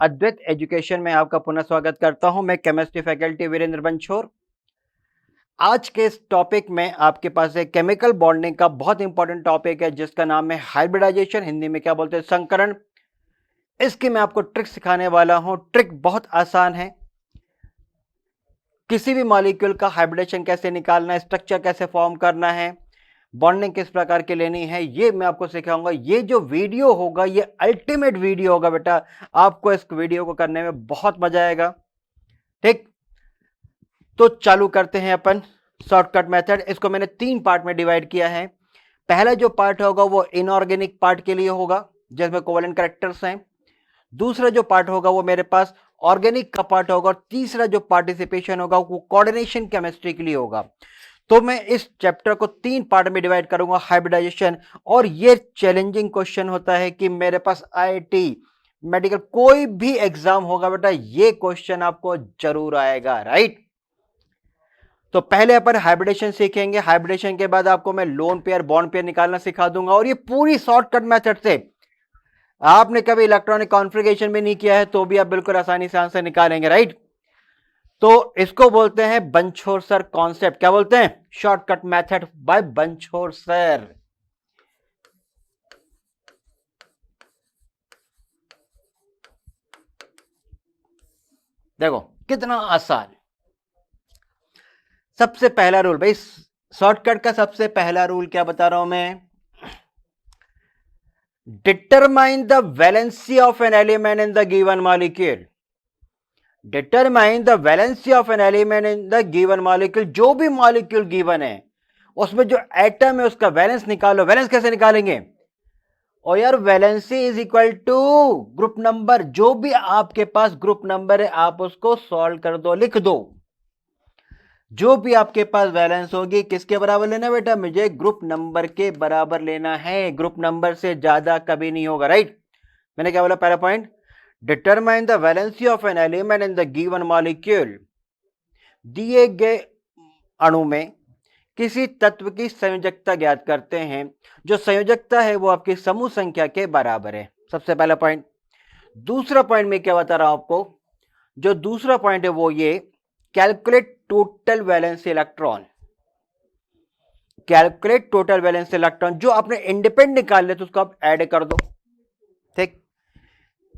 अद्वैत education में आपका पुनः स्वागत करता हूं। मैं केमिस्ट्री फैकल्टी वीरेंद्र बंछोर। आज के इस टॉपिक में आपके पास एक केमिकल बॉन्डिंग का बहुत इंपॉर्टेंट टॉपिक है जिसका नाम है हाइब्रिडाइजेशन, हिंदी में क्या बोलते हैं, संकरण। इसकी मैं आपको ट्रिक सिखाने वाला हूं। ट्रिक बहुत आसान है। किसी भी मॉलिक्यूल का हाइब्रिडेशन कैसे निकालना है, स्ट्रक्चर कैसे फॉर्म करना है, बॉन्डिंग किस प्रकार की लेनी है, ये मैं आपको सिखाऊंगा। ये जो वीडियो होगा ये अल्टीमेट वीडियो होगा बेटा। आपको इस वीडियो को करने में बहुत मजा आएगा। ठीक, तो चालू करते हैं अपन शॉर्टकट मेथड। इसको मैंने 3 पार्ट में डिवाइड किया है। पहला जो पार्ट होगा वो इनऑर्गेनिक पार्ट के लिए होगा जिसमें कोवेलेंट कैरेक्टर्स हैं। दूसरा जो पार्ट होगा वो मेरे पास ऑर्गेनिक का पार्ट होगा, और तीसरा जो पार्टिसिपेशन होगा वो कोऑर्डिनेशन केमिस्ट्री के लिए होगा। तो मैं इस चैप्टर को 3 पार्ट में डिवाइड करूंगा, हाइब्रिडाइजेशन। और ये चैलेंजिंग क्वेश्चन होता है कि मेरे पास आईआईटी मेडिकल कोई भी एग्जाम होगा बेटा, ये क्वेश्चन आपको जरूर आएगा, राइट। तो पहले अपन हाइब्रिडेशन सीखेंगे। हाइब्रिडेशन के बाद आपको मैं लोन पेयर बॉन्ड पेयर निकालना सिखा दूंगा, और ये पूरी शॉर्टकट मेथड से आपने कभी इलेक्ट्रॉनिक कॉन्फ़िगरेशन भी नहीं किया है तो भी आप बिल्कुल आसानी से आंसर निकालेंगे, राइट। तो इसको बोलते हैं बंछोर सर कॉन्सेप्ट। क्या बोलते हैं? Shortcut method by Banchhor sir. देखो कितना आसान। सबसे पहला रूल भाई, शॉर्टकट का सबसे पहला रूल क्या बता रहा हूं मैं? Determine the valency of an element in the given molecule. Determine the valency of an element in the given molecule. जो भी मॉलिक्यूल गिवन है उसमें जो एटम है उसका वैलेंस निकालो। वैलेंस कैसे निकालेंगे? और यार valency is equal to group number. जो भी आपके पास ग्रुप नंबर है आप उसको सॉल्व कर दो, लिख दो। जो भी आपके पास वैलेंस होगी किसके बराबर लेना बेटा? मुझे ग्रुप नंबर के बराबर लेना है। ग्रुप नंबर से ज्यादा कभी नहीं होगा, राइट। मैंने क्या बोला? पहला point, determine the valency of an element in the given molecule. दिए गए अणु में किसी तत्व की संयोजकता ज्ञात करते हैं। जो संयोजकता है वो आपकी समूह संख्या के बराबर है। सबसे पहला पॉइंट। दूसरा पॉइंट में क्या बता रहा हूं आपको? जो दूसरा पॉइंट है वो ये, calculate total valence electron. Calculate total valence electron. जो आपने इंडिपेंडेंट निकाल ले तो उसको आप ऐड कर दो। ठीक।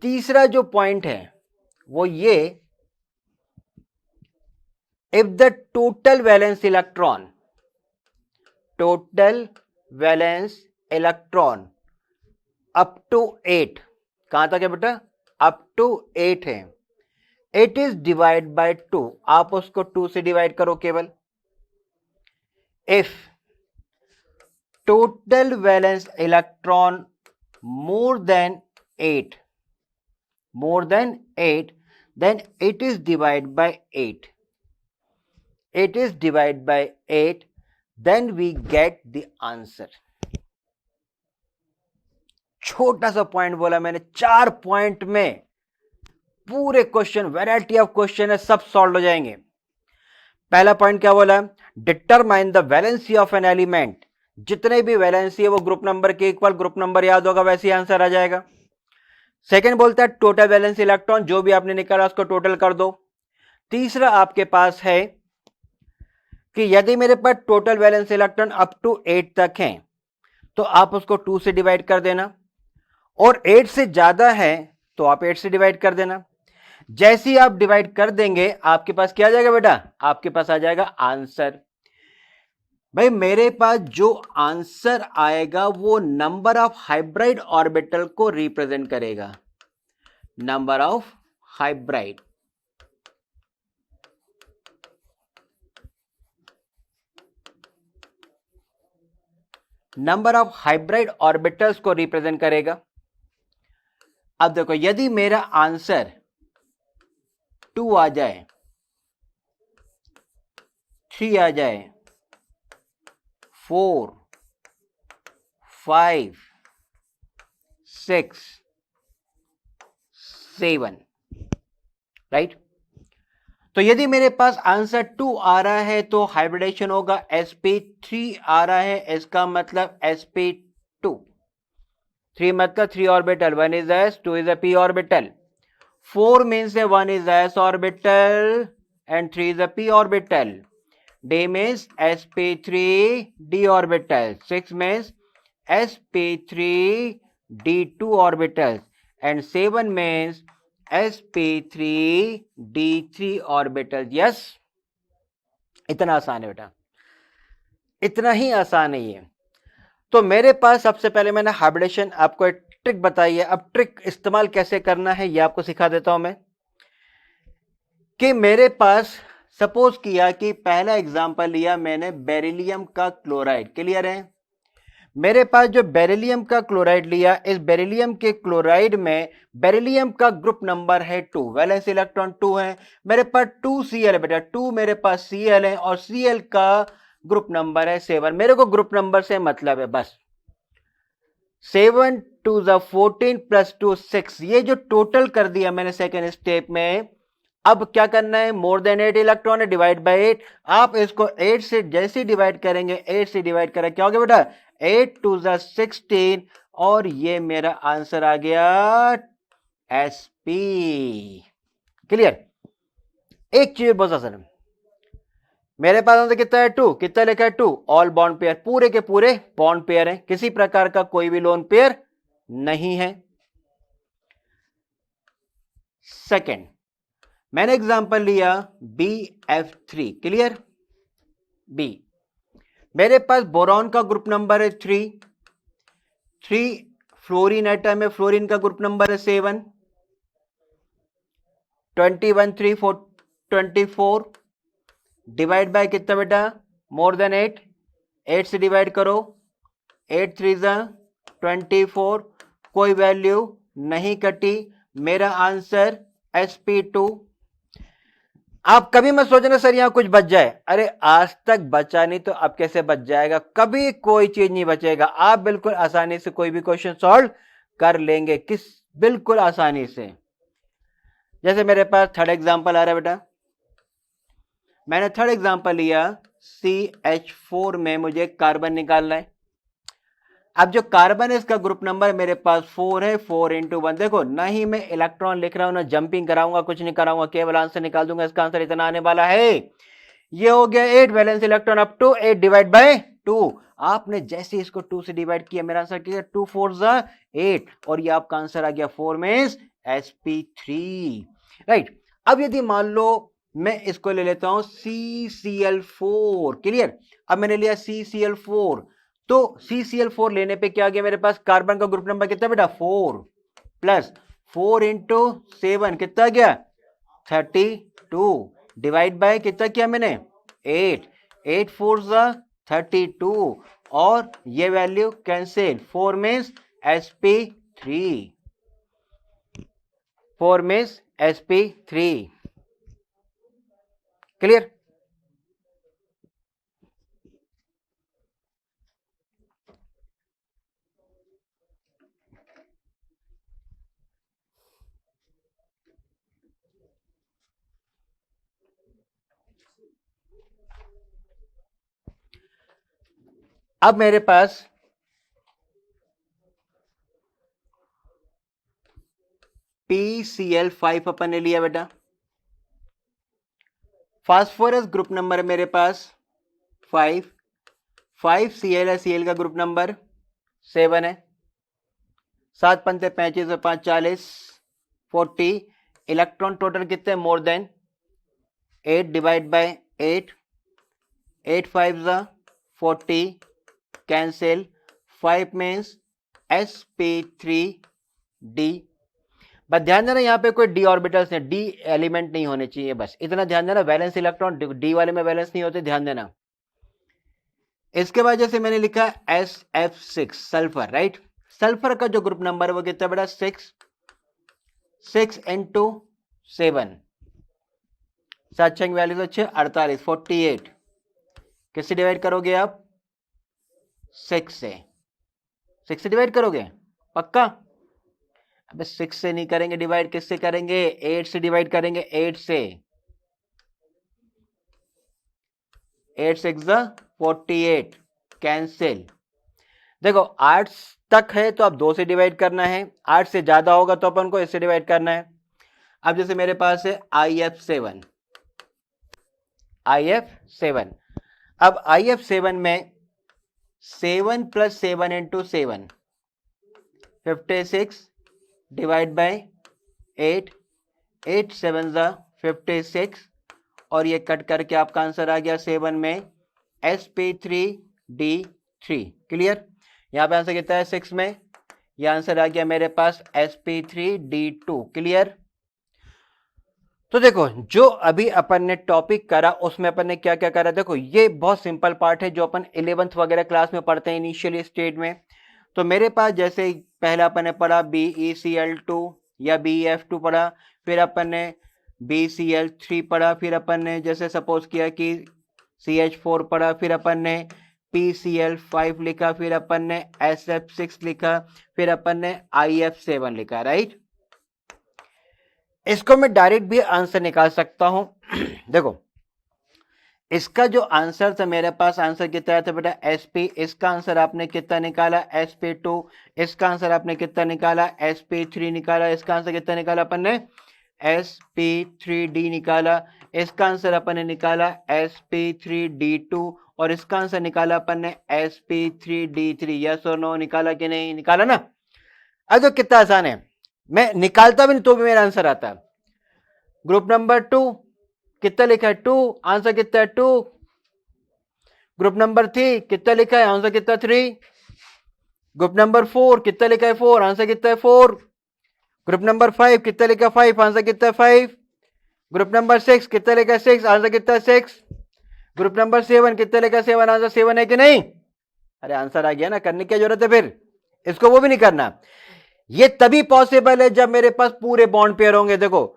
तीसरा जो पॉइंट है वो ये, if the total valence electron, total valence electron up to 8, कहां तक है बेटा? अप टू 8 है। It is divide by 2। आप उसको 2 से डिवाइड करो केवल। If total valence electron more than 8, more than 8, then it is divided by 8. It is divided by 8, then we get the answer. छोटा सा पॉइंट बोला मैंने, 4 पॉइंट में पूरे क्वेश्चन, वैरायटी ऑफ क्वेश्चन है, सब सॉल्व हो जाएंगे। पहला पॉइंट क्या बोला? Determine the valency of an element. जितने भी वैलेंसी है वो ग्रुप नंबर के इक्वल, ग्रुप नंबर याद होगा वैसे ही आंसर आ जाएगा। सेकेंड बोलता है टोटल वैलेंस इलेक्ट्रॉन। जो भी आपने निकाला उसको टोटल कर दो। तीसरा आपके पास है कि यदि मेरे पास total valence electron up to 8 तक हैं तो आप उसको 2 से डिवाइड कर देना, और 8 से ज्यादा है तो आप 8 से डिवाइड कर देना। जैसे ही आप डिवाइड कर देंगे आपके पास क्या आ जाएगा बेटा? आपके पास आ जाएगा आंसर। भाई मेरे पास जो आंसर आएगा वो नंबर ऑफ हाइब्रिड ऑर्बिटल को रिप्रेजेंट करेगा। Number of hybrid, number of hybrid orbitals को रिप्रेजेंट करेगा। अब देखो यदि मेरा आंसर 2 आ जाए, 3 आ जाए, 4, 5, 6, 7, राइट। तो यदि मेरे पास आंसर 2 आ रहा है तो हाइब्रिडेशन होगा sp3। आ रहा है इसका मतलब sp2। 3 मतलब 3 orbital, 1 is s, 2 is a p orbital, 4 means 1 is s orbital and 3 is a p orbital. D means sp3 d orbital. 6 means sp3 d2 orbitals and 7 means sp3 d3 orbitals. Yes, इतना आसान है बेटा, इतना ही आसान है ये. तो मेरे पास सबसे पहले मैंने हाइब्रिडेशन आपको एक ट्रिक बताई है. अब ट्रिक इस्तेमाल कैसे करना है ये आपको सिखा देता हूं मैं. कि मेरे पास सपोज किया कि पहला एग्जांपल लिया मैंने बेरिलियम का क्लोराइड. क्लियर है? मेरे पास जो बेरिलियम का क्लोराइड लिया, इस बेरिलियम के क्लोराइड में बेरिलियम का ग्रुप नंबर है 2, वैलेंस इलेक्ट्रॉन 2 है. मेरे पास 2Cl है बेटा, 2 मेरे पास Cl है और Cl का ग्रुप नंबर है 7. मेरे को ग्रुप नंबर से मतलब है बस. 7 2 14 प्लस 2 6. ये जो टोटल कर दिया मैंने सेकेंड स्टेप में. अब क्या करना है? मोर देन 8 इलेक्ट्रॉन है, डिवाइड बाय 8. आप इसको 8 से जैसे डिवाइड करेंगे, 8 से डिवाइड करें क्या हो गया बेटा? 8 2 16 और ये मेरा आंसर आ गया sp. क्लियर? एक चीज बहुत आसान है. मेरे पास आंसर कितना है? 2. कितना लिखा है? 2. ऑल बॉन्ड पेयर, पूरे के पूरे बॉन्ड पेयर हैं, किसी प्रकार का कोई भी लोन पेयर नहीं है. सेकेंड, मैंने एग्जांपल लिया BF3. क्लियर? बी, मेरे पास बोरॉन का ग्रुप नंबर है 3. फ्लोरीन एटम है, फ्लोरीन का ग्रुप नंबर है 7. 21 3 4 24 डिवाइड बाय कितना बेटा? मोर देन 8. 8 से डिवाइड करो, 8 3 24. कोई वैल्यू नहीं कटी. मेरा आंसर sp2. आप कभी मत सोचना सर यहां कुछ बच जाए. अरे आज तक बचा नहीं तो अब कैसे बच जाएगा? कभी कोई चीज नहीं बचेगा. आप बिल्कुल आसानी से कोई भी क्वेश्चन सॉल्व कर लेंगे, किस बिल्कुल आसानी से. जैसे मेरे पास थर्ड एग्जांपल आ रहा है बेटा. मैंने थर्ड एग्जांपल लिया CH4 में मुझे कार्बन निकालना है. अब जो कार्बन है इसका ग्रुप नंबर मेरे पास 4 है. 4 इंटू 1. देखो ना ही मैं इलेक्ट्रॉन लिख रहा हूं ना जंपिंग कराऊंगा, कुछ नहीं कराऊंगा, केवल आंसर निकाल दूंगा. इसका आंसर इतना आने वाला है. ये हो गया 8 valence electron up to 8 divide by 2. आपने जैसे इसको 2 से डिवाइड किया, मेरा आंसर किया 2 4 8 और ये आपका आंसर आ गया 4 मींस sp3. राइट. अब यदि मान लो मैं इसको ले लेता हूं CCl4. क्लियर? अब मैंने लिया CCl4. तो CCl4 लेने पे क्या आ गया मेरे पास? कार्बन का ग्रुप नंबर कितना बेटा? 4 प्लस 4 इंटू 7 कितना गया? 32 डिवाइड बाय कितना किया मैंने? 8. 8 4 32 और ये value cancel. 4 means sp3. 4 means sp3. Clear? अब मेरे पास PCl5 अपन ने लिया बेटा. फास्फोरस ग्रुप नंबर है मेरे पास 5. 5Cl है, Cl का ग्रुप नंबर 7 है. 7 पंते 35 और 5 40 40. इलेक्ट्रॉन टोटल कितने? मोर than 8 divide bye 8. 8 5 40 cancel. 5 means sp3d. बस ध्यान देना यहां पे कोई d ऑर्बिटल्स नहीं, d एलिमेंट नहीं होने चाहिए, बस इतना ध्यान देना. वैलेंस इलेक्ट्रॉन d वाले में वैलेंस नहीं होते, ध्यान देना. इसके बाद जैसे मैंने लिखा SF6 सल्फर. राइट? सल्फर का जो ग्रुप नंबर है वो कितना बेटा? 6. 6 इंटू 7 सात छंग वैल्यू अच्छे 48 48. किससे डिवाइड करोगे आप? 6 से. 6 से डिवाइड करोगे पक्का? अबे 6 से नहीं करेंगे डिवाइड, किससे करेंगे? 8 से डिवाइड करेंगे. 8 से. 8 6 48 कैंसिल. देखो 8 तक है तो आप 2 से डिवाइड करना है. 8 से ज्यादा होगा तो अपन को इससे डिवाइड करना है. अब जैसे मेरे पास है IF7, IF7। अब IF7 में 7 + 7 × 7 56 डिवाइड बाय 8, 8 7 56 और ये कट करके आपका आंसर आ गया 7 में sp3d3। क्लियर? यहां पे आंसर कितना है 6 में, ये आंसर आ गया मेरे पास sp3d2। क्लियर? तो देखो जो अभी अपन ने टॉपिक करा उसमें अपन ने क्या क्या करा, देखो ये बहुत सिंपल पार्ट है जो अपन 11th वगैरह क्लास में पढ़ते हैं इनिशियल स्टेज में। तो मेरे पास जैसे पहला अपन ने पढ़ा BeCl2 या BeF2 पढ़ा, फिर अपन ने BCl3 पढ़ा, फिर अपन ने जैसे सपोज किया कि CH4 पढ़ा, फिर अपन ने PCl5 लिखा, फिर अपन ने SF6 लिखा, फिर अपन ने IF7 लिखा, राइट? इसको मैं डायरेक्ट भी आंसर निकाल सकता हूं। देखो इसका जो आंसर था मेरे पास आंसर कितना था बेटा SP, इसका आंसर आपने कितना निकाला SP2, इसका आंसर आपने कितना निकाला SP3 निकाला, इसका आंसर कितना निकाला अपन ने SP3D निकाला, इसका आंसर अपन ने निकाला SP3D2 और इसका आंसर निकाला अपन ने SP3D3। यस और नो निकाला कि नहीं? निकाला ना? अब तो कितना आसान है, मैं निकालता भी नहीं तो भी मेरा आंसर आता है। ग्रुप नंबर 2 कितना लिखा है 2, आंसर कितना है 2। ग्रुप नंबर 3 कितना लिखा है, आंसर कितना 3। ग्रुप नंबर 4 कितना लिखा है 4, आंसर कितना है 4। ग्रुप नंबर 5 कितना लिखा है 5, आंसर कितना है 5। ग्रुप नंबर 6 कितना लिखा है 6, आंसर कितना है 6। ग्रुप नंबर 7 कितना लिखा है 7, आंसर 7 है कि नहीं? अरे आंसर आ गया ना, करने की जरूरत है फिर इसको वो भी नहीं करना। ये तभी पॉसिबल है जब मेरे पास पूरे बॉन्ड पेयर होंगे। देखो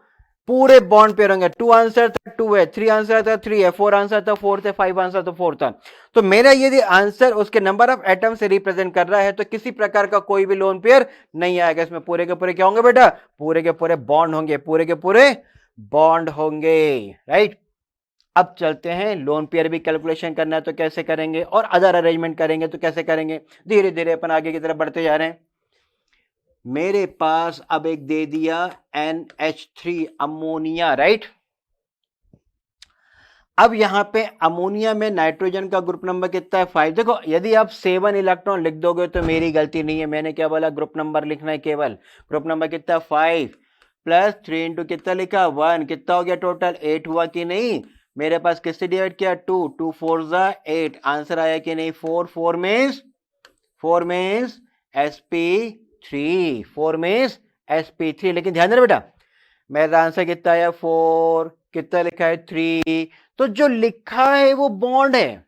पूरे बॉन्ड पेयर होंगे, 2 आंसर था 2 है, 3 आंसर था 3 है, 4 आंसर था 4 थे, 5 आंसर तो 4 था। तो मेरा यदि आंसर उसके नंबर ऑफ एटम से रिप्रेजेंट कर रहा है तो किसी प्रकार का कोई भी लोन पेयर नहीं आएगा। इसमें पूरे के पूरे क्या होंगे बेटा? पूरे के पूरे बॉन्ड होंगे, पूरे के पूरे बॉन्ड होंगे, राइट? अब चलते हैं लोन पेयर भी कैलकुलेशन करना है तो कैसे करेंगे, और अदर अरेंजमेंट करेंगे तो कैसे करेंगे। धीरे धीरे अपन आगे की तरफ बढ़ते जा रहे हैं। मेरे पास अब एक दे दिया NH3 अमोनिया, राइट? अब यहां पे अमोनिया में नाइट्रोजन का ग्रुप नंबर कितना है 5। देखो यदि आप 7 इलेक्ट्रॉन लिख दोगे तो मेरी गलती नहीं है, मैंने क्या बोला ग्रुप नंबर लिखना है केवल। ग्रुप नंबर कितना 5 प्लस 3 इंटू कितना लिखा 1, कितना हो गया टोटल 8 हुआ कि नहीं? मेरे पास किससे डिवाइड किया 2, 2 4 8, आंसर आया कि नहीं 4, 4 मीन्स sp3, 4 मीन्स sp3। लेकिन ध्यान देना बेटा मेरा आंसर कितना आया 4, कितना लिखा है 3। तो जो लिखा है वो बॉन्ड है,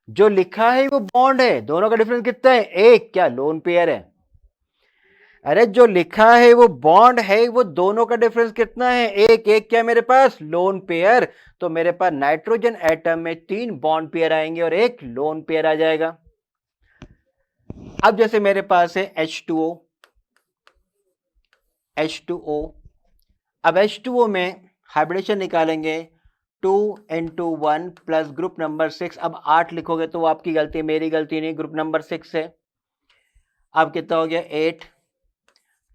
जो लिखा है वो बॉन्ड है, दोनों का डिफरेंस कितना है 1, क्या लोन पेयर है? अरे जो लिखा है वो बॉन्ड है, वो दोनों का डिफरेंस कितना है 1, 1 क्या मेरे पास लोन पेयर। तो मेरे पास नाइट्रोजन एटम में 3 बॉन्ड पेयर आएंगे और 1 लोन पेयर आ जाएगा। अब जैसे मेरे पास है H2O, अब H2O में हाइब्रिडेशन निकालेंगे 2 × 1 प्लस ग्रुप नंबर 6। अब 8 लिखोगे तो वो आपकी गलती, मेरी गलती नहीं, ग्रुप नंबर 6 है। अब कितना हो गया 8,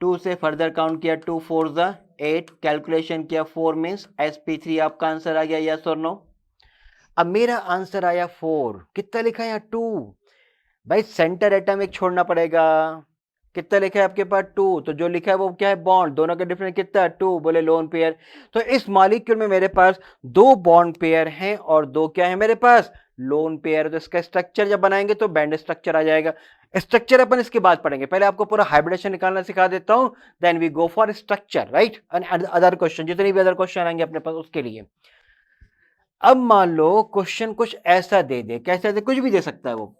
2 से फर्दर काउंट किया 2 4 8, कैलकुलेशन किया 4 मीन्स sp3 आपका आंसर आ गया। यस और नो? अब मेरा आंसर आया 4, कितना लिखा है यहाँ 2। भाई सेंटर एटम एक छोड़ना पड़ेगा, कितना लिखा है आपके पास 2, तो जो लिखा है वो क्या है बॉन्ड, दोनों का डिफरेंस कितना 2, बोले लोन पेयर। तो इस मॉलिक्यूल में मेरे पास 2 बॉन्ड पेयर हैं और 2 क्या है मेरे पास लोन पेयर। तो इसका स्ट्रक्चर जब बनाएंगे तो बैंड स्ट्रक्चर आ जाएगा। स्ट्रक्चर अपन इसके बाद पढ़ेंगे, पहले आपको पूरा हाइब्रिडेशन निकालना सिखा देता हूं, then we go for structure, right? And other question, जितने भी अदर क्वेश्चन आएंगे अपने पास उसके लिए। अब मान लो क्वेश्चन कुछ ऐसा दे दे, कैसे दे, कुछ भी दे सकता है वो,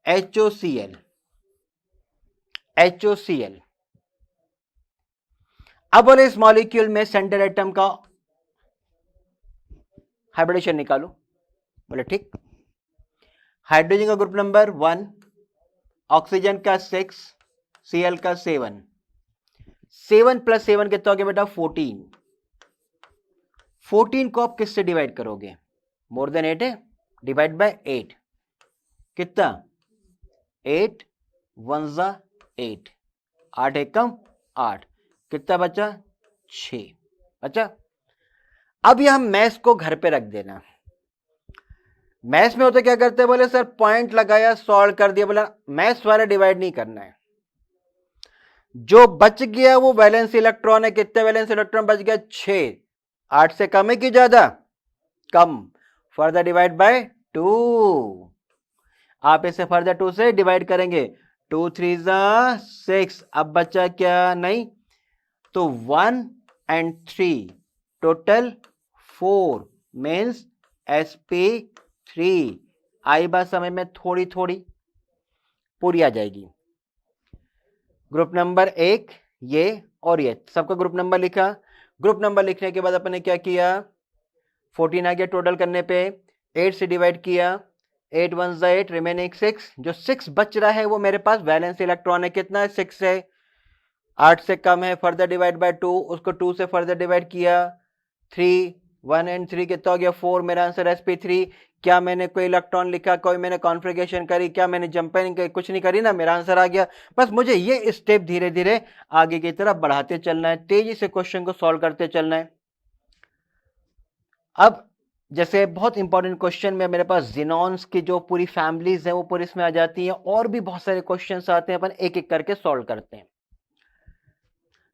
HOCl। अब बोले इस मॉलिक्यूल में सेंटर एटम का हाइब्रिडेशन निकालो, बोले ठीक। हाइड्रोजन का ग्रुप नंबर 1, ऑक्सीजन का 6, Cl का 7, 7 + 7 कितना हो गया बेटा 14। 14 को आप किससे डिवाइड करोगे, मोर देन 8 है, डिवाइड बाय 8, कितना 8 1 8, 8 एक कम 8, कितना बचा 6। अच्छा, अब यह मैथ्स को घर पे रख देना। मैथ्स में होते क्या करते हैं, बोले सर पॉइंट लगाया सॉल्व कर दिया, बोला मैथ्स वाला डिवाइड नहीं करना है। जो बच गया वो वैलेंस इलेक्ट्रॉन है। कितने वैलेंस इलेक्ट्रॉन बच गया? 6। 8 से कम है कि ज्यादा? कम। Further divide by 2। आप इसे फर्दर 2 से डिवाइड करेंगे। 2 3 6। अब बचा क्या? नहीं तो 1 and 3 टोटल 4 मीन्स sp3। आई बात समझ में? थोड़ी थोड़ी पूरी आ जाएगी। ग्रुप नंबर 1 ये और ये सबका ग्रुप नंबर लिखा। ग्रुप नंबर लिखने के बाद अपन ने क्या किया? 14 आ गया टोटल करने पे। 8 से डिवाइड किया। 8 1 8 रिमेनिंग 6। जो 6 बच रहा है वो मेरे पास वैलेंस इलेक्ट्रॉन है। कितना है? 6 है। 8 से कम है, फर्दर डिवाइड बाय 2। उसको 2 से फर्दर डिवाइड किया। 3 1 and 3 कितना हो गया? 4। मेरा आंसर sp3। क्या मैंने कोई इलेक्ट्रॉन लिखा, कोई मैंने कॉन्फ़िगरेशन करी, क्या मैंने जंपिंग करी? कुछ नहीं करी ना, मेरा आंसर आ गया। बस मुझे ये स्टेप धीरे धीरे आगे की तरफ बढ़ाते चलना है, तेजी से क्वेश्चन को सॉल्व करते चलना है। अब जैसे बहुत इंपॉर्टेंट क्वेश्चन में मेरे पास जिनॉन्स की जो पूरी फैमिलीज है वो पूरी इसमें आ जाती हैं, और भी बहुत सारे क्वेश्चंस आते हैं, अपन एक एक करके सॉल्व करते हैं।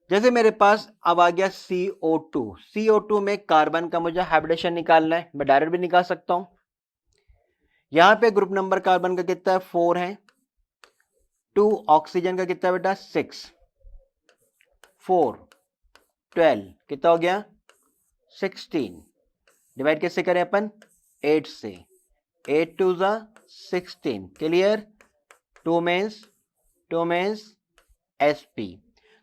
जैसे मेरे पास अब आ गया CO2। CO2 में कार्बन का मुझे हाइब्रिडेशन निकालना है। मैं डायरेक्ट भी निकाल सकता हूं। यहां पे ग्रुप नंबर कार्बन का कितना है? 4 है। 2 ऑक्सीजन का कितना बेटा? 6। 4 12 कितना हो गया? 16। डिवाइड कैसे करें अपन? 8 से। 8 2 16। क्लियर? 2 means sp।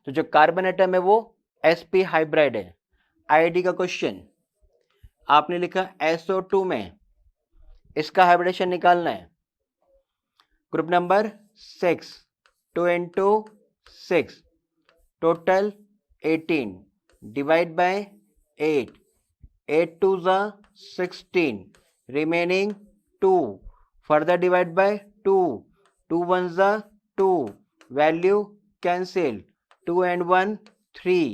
तो जो कार्बन एटम है वो sp हाइब्रिड है। आईडी का क्वेश्चन आपने लिखा SO2 में इसका हाइब्रिडेशन निकालना है। Group number 6 2 into 6 total 18 divide by 8। 8 2 16 remaining 2 further divide by 2। 2 1 2 value cancel. 2 and 1 3।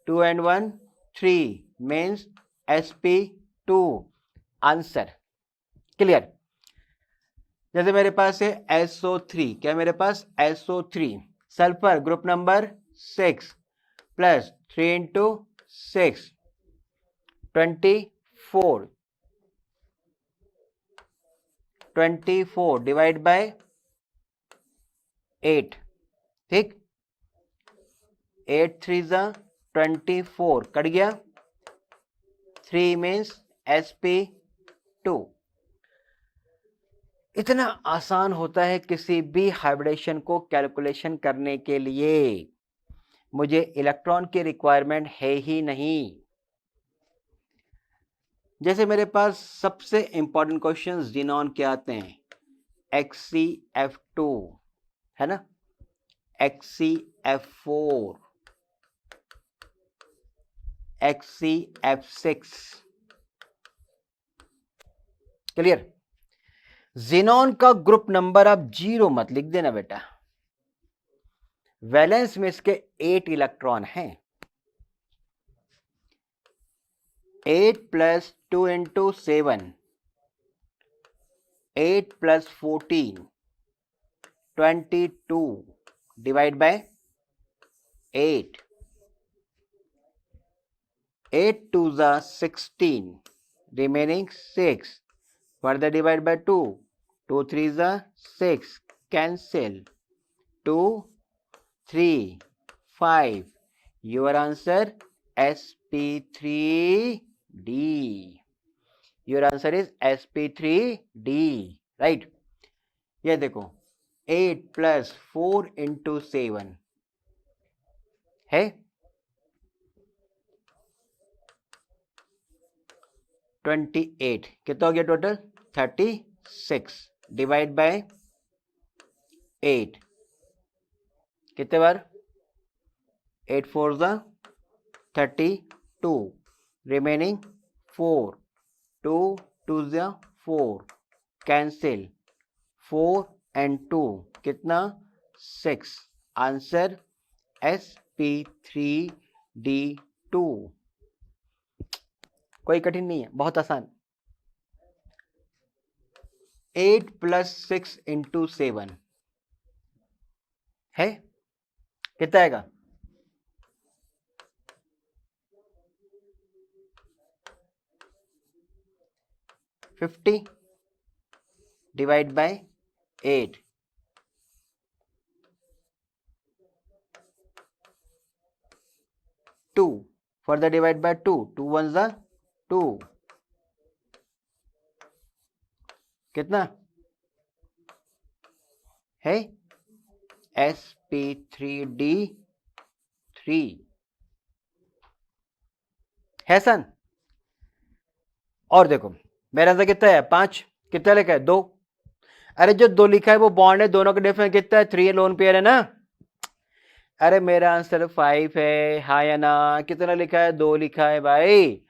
2 and 1 3 means sp2 answer. Clear? जैसे मेरे पास है SO3। क्या मेरे पास? SO3 sulphur group number 6 plus 3 into 6 24 divide by 8। ठीक, 8 3 24 कट गया। 3 मीन्स sp2। इतना आसान होता है किसी भी हाइब्रिडेशन को कैलकुलेशन करने के लिए। मुझे इलेक्ट्रॉन की रिक्वायरमेंट है ही नहीं। जैसे मेरे पास सबसे इंपॉर्टेंट क्वेश्चन जिनॉन के आते हैं। XCF2 है ना, XCF4, XCF6। क्लियर? जिनॉन का ग्रुप नंबर आप 0 मत लिख देना बेटा। वैलेंस में इसके 8 इलेक्ट्रॉन हैं। 8 plus 2 into 7 8 plus 14 22 divide by 8। 8 2 16 remaining 6 further divide by 2। 2 3 6 cancel. 2 3 5 your answer sp3d। Your answer is sp3d, right? ये देखो 8 प्लस 4 into 7 है 28। कितना हो गया टोटल? 36 divide by 8। कितने बार? 8 4 32 रिमेनिंग 4। 2 2 4 कैंसिल। 4 and 2 कितना? 6। Answer sp3 D2। कोई कठिन नहीं है, बहुत आसान। 8 + 6 × 7 है कितना आएगा? 50 divide by 8। 2 further divide by 2, 2 1s are 2, कितना है? sp3d3 है सन। और देखो मेरा आंसर कितना है? 5। कितना लिखा है? 2। अरे जो 2 लिखा है वो बॉन्ड है, दोनों का डिफरेंस कितना है? 3 लोन पेयर है ना। अरे मेरा आंसर 5 है, हाँ या ना? कितना लिखा है? 2 लिखा है भाई।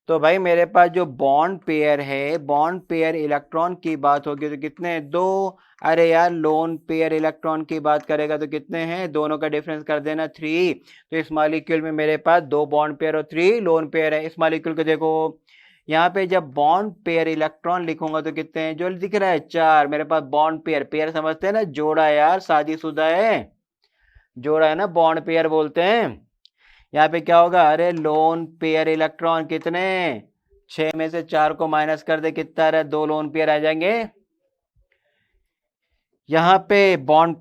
तो भाई मेरे पास जो बॉन्ड पेयर है, बॉन्ड पेयर इलेक्ट्रॉन की बात होगी तो कितने? 2। अरे यार लोन पेयर इलेक्ट्रॉन की बात करेगा तो कितने हैं? दोनों का डिफरेंस कर देना 3। तो इस मॉलिक्यूल में मेरे पास 2 बॉन्ड पेयर और 3 लोन पेयर है। इस मॉलिक्यूल को देखो, यहाँ पे जब बॉन्ड पेयर इलेक्ट्रॉन लिखूंगा तो कितने हैं? जो दिख रहा है 4। मेरे पास बॉन्ड पेयर, पेयर समझते हैं ना, जोड़ा यार, शादीशुदा है, जोड़ा है ना, बॉन्ड पेयर बोलते हैं। यहाँ पे क्या होगा? अरे लोन पेयर इलेक्ट्रॉन कितने? 6 में से 4 को माइनस कर दे, कितना रहा? 2 लोन पेयर आ जाएंगे। यहाँ पे बॉन्ड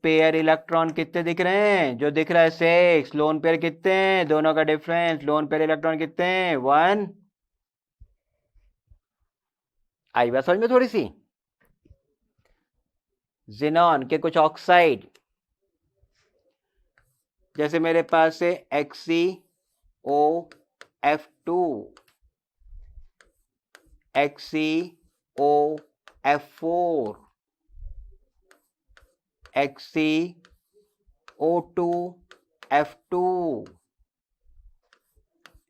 पेयर इलेक्ट्रॉन कितने दिख रहे हैं? जो दिख रहा है 6। लोन पेयर कितने हैं? दोनों का डिफरेंस, लोन पेयर इलेक्ट्रॉन कितने हैं? 1। आई बात समझ में थोड़ी सी? जिनॉन के कुछ ऑक्साइड, जैसे मेरे पास है XeOF2, XeOF4, XeO2F2,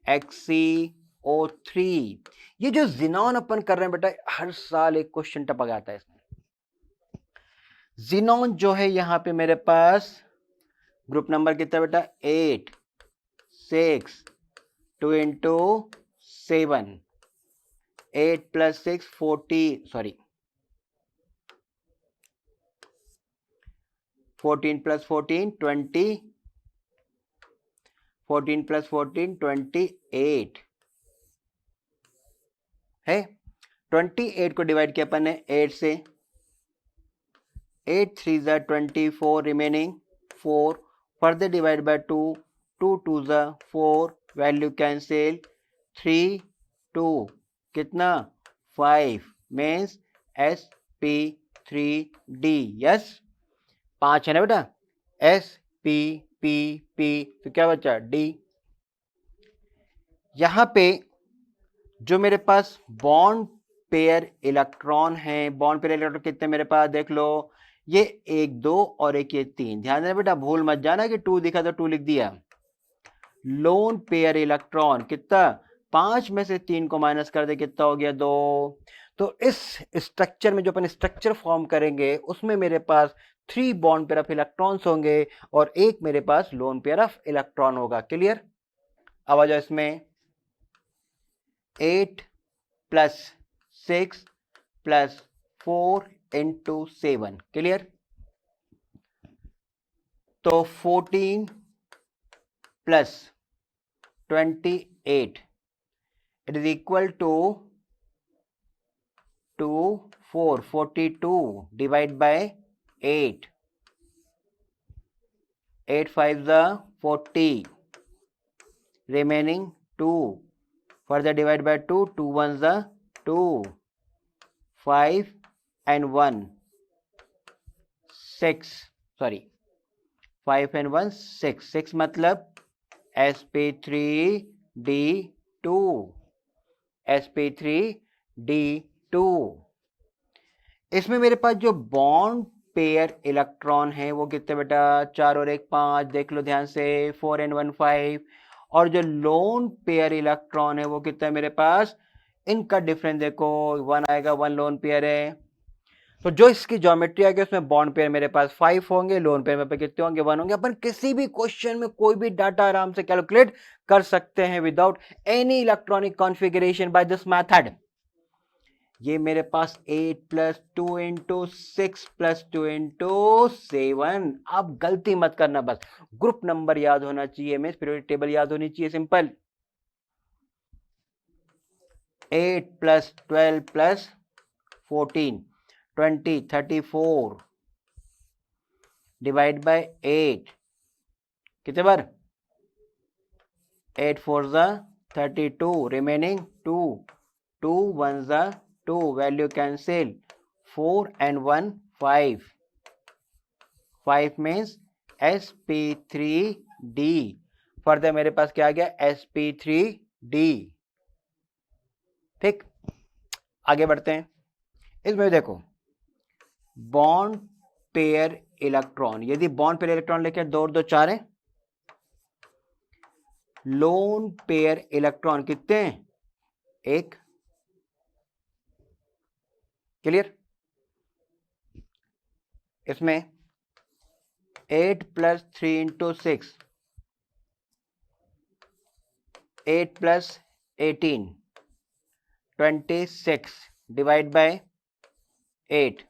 XeO3। ये जो जिनॉन अपन कर रहे हैं बेटा, हर साल एक क्वेश्चन टपक आता है इसमें। जिनॉन जो है यहाँ पे मेरे पास ग्रुप नंबर कितना बेटा? 8, 6, 2 × 7, 8 + 6 14, सॉरी 14 + 14 20, 14 + 14 28 है। 28 को डिवाइड किया अपन ने 8 से, 8 3 ज़ा 24, रिमेनिंग 4, फर्दर डिवाइड बाय 2, 2 2 ज़ा 4, वैल्यू कैंसिल, 3 2 कितना? 5 मीन्स sp3d। यस 5 है ना बेटा? sp तो क्या बचा? d। यहां पे जो मेरे पास बॉन्ड पेयर इलेक्ट्रॉन है, बॉन्ड पेयर इलेक्ट्रॉन कितने मेरे पास देख लो, ये 1 2 और एक ये 3। ध्यान देना बेटा, भूल मत जाना कि 2 दिखा तो 2 लिख दिया। लोन पेयर इलेक्ट्रॉन कितना? 5 में से 3 को माइनस कर दे, कितना हो गया? 2। तो इस स्ट्रक्चर में जो अपन स्ट्रक्चर फॉर्म करेंगे उसमें मेरे पास 3 बॉन्ड पेयर ऑफ इलेक्ट्रॉन्स होंगे और एक मेरे पास लोन पेयर ऑफ इलेक्ट्रॉन होगा। क्लियर? अब आ जाओ इसमें, 8 + 6 + 4 × 7। क्लियर? तो 14 + 28 it is equal to 4 42 divide by 8, 8 5 the 40, remaining 2, further divide by 2, 2 1 the 2, 5 and 1 6, sorry 5 and 1 6, 6 मतलब sp3d2, sp3d2। इसमें मेरे पास जो बॉन्ड पेयर इलेक्ट्रॉन है वो कितने बेटा? 4 और 1 5, देख लो ध्यान से, 4 and 1 5। और जो लोन पेयर इलेक्ट्रॉन है वो कितना है मेरे पास? इनका डिफरेंस देखो, 1 आएगा, 1 लोन पेयर है। तो जो इसकी ज्योमेट्री आएगी उसमें बॉन्ड पेयर मेरे पास 5 होंगे, लोन पेयर में कितने होंगे 1 होंगे। अपन किसी भी क्वेश्चन में कोई भी डाटा आराम से कैलकुलेट कर सकते हैं without any electronic configuration by this method. ये मेरे पास 8 प्लस 2 इंटू 6 प्लस 2 इंटू 7। अब गलती मत करना, बस ग्रुप नंबर याद होना चाहिए, में पीरियोडिक टेबल याद होनी चाहिए, simple. 8 plus 12 plus 14 20 34 divide by 8 कितने बार 8 4 जा 32 रिमेनिंग 2 2 1 जा 2 value cancel 4 and 1 5 5 means sp3d। Further मेरे पास क्या आ गया sp3d। ठीक, आगे बढ़ते हैं। इसमें देखो बॉन्ड पेयर इलेक्ट्रॉन, यदि बॉन्ड पेयर इलेक्ट्रॉन लेके 2 और 2 4 है। लोन पेयर इलेक्ट्रॉन कितने हैं 1। क्लियर। इसमें 8 plus 3 into 6 8 plus 18 26 divide by 8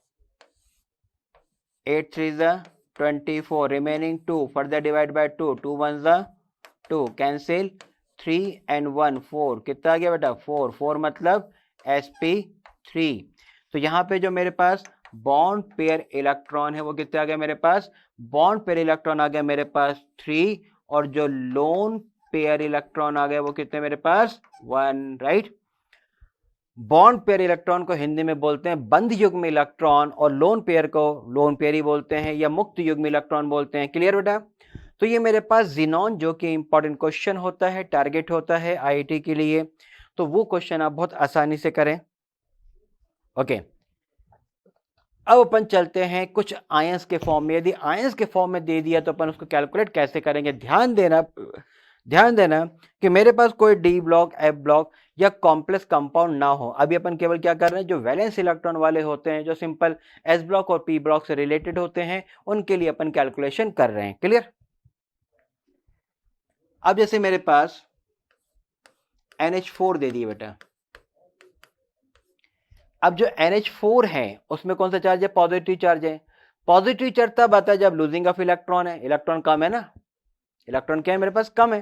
8 3 जा 24 रिमेनिंग 2 फर्दर डिवाइड बाय 2 2 1 जा 2 कैंसिल 3 and 1 4 कितना आ गया बेटा 4 4 मतलब sp3। तो यहाँ पे जो मेरे पास बॉन्ड पेयर इलेक्ट्रॉन है वो कितने आ गया मेरे पास, बॉन्ड पेयर इलेक्ट्रॉन आ गया मेरे पास 3 और जो लोन पेयर इलेक्ट्रॉन आ गया वो कितने मेरे पास 1। राइट। बॉन्ड पेयर इलेक्ट्रॉन को हिंदी में बोलते हैं बंध युग्म इलेक्ट्रॉन और लोन पेयर को लोन पेयर ही बोलते हैं या मुक्त युग्म इलेक्ट्रॉन बोलते हैं। क्लियर बेटा। तो ये मेरे पास ज़ीनॉन जो कि इंपॉर्टेंट क्वेश्चन होता है, टारगेट होता है आईआईटी के लिए, तो वो क्वेश्चन आप बहुत आसानी से करें। ओके, अब अपन चलते हैं कुछ आयंस के फॉर्म में। यदि आयंस के फॉर्म में दे दिया तो अपन उसको कैलकुलेट कैसे करेंगे। ध्यान देना कि मेरे पास कोई डी ब्लॉक एफ ब्लॉक या कॉम्प्लेक्स कंपाउंड ना हो। अभी अपन केवल क्या कर रहे हैं, जो वैलेंस इलेक्ट्रॉन वाले होते हैं, जो सिंपल एस ब्लॉक और पी ब्लॉक से रिलेटेड होते हैं, उनके लिए अपन कैलकुलेशन कर रहे हैं। क्लियर। अब जैसे मेरे पास NH4 दे दिए बेटा। अब जो NH4 है उसमें कौन सा चार्ज है, पॉजिटिव चार्ज है। पॉजिटिव चार्ज तब आता है जब लूजिंग ऑफ इलेक्ट्रॉन है, इलेक्ट्रॉन कम है ना, इलेक्ट्रॉन क्या है मेरे पास कम है।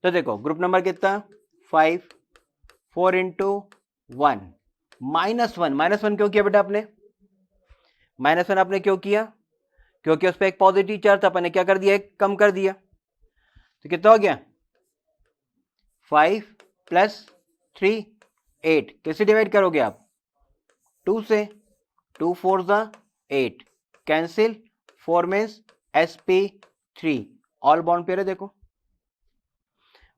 तो देखो ग्रुप नंबर कितना 5 4 इंटू 1 -1 क्यों किया बेटा आपने, -1 आपने क्यों किया, क्योंकि उस पर एक पॉजिटिव चार्ज था, अपन ने क्या कर दिया एक कम कर दिया। तो कितना हो गया 5 प्लस 3 8। कैसे डिवाइड करोगे आप 2 से, 2 4 जा 8 cancel 4 means sp3 all bond pair है। देखो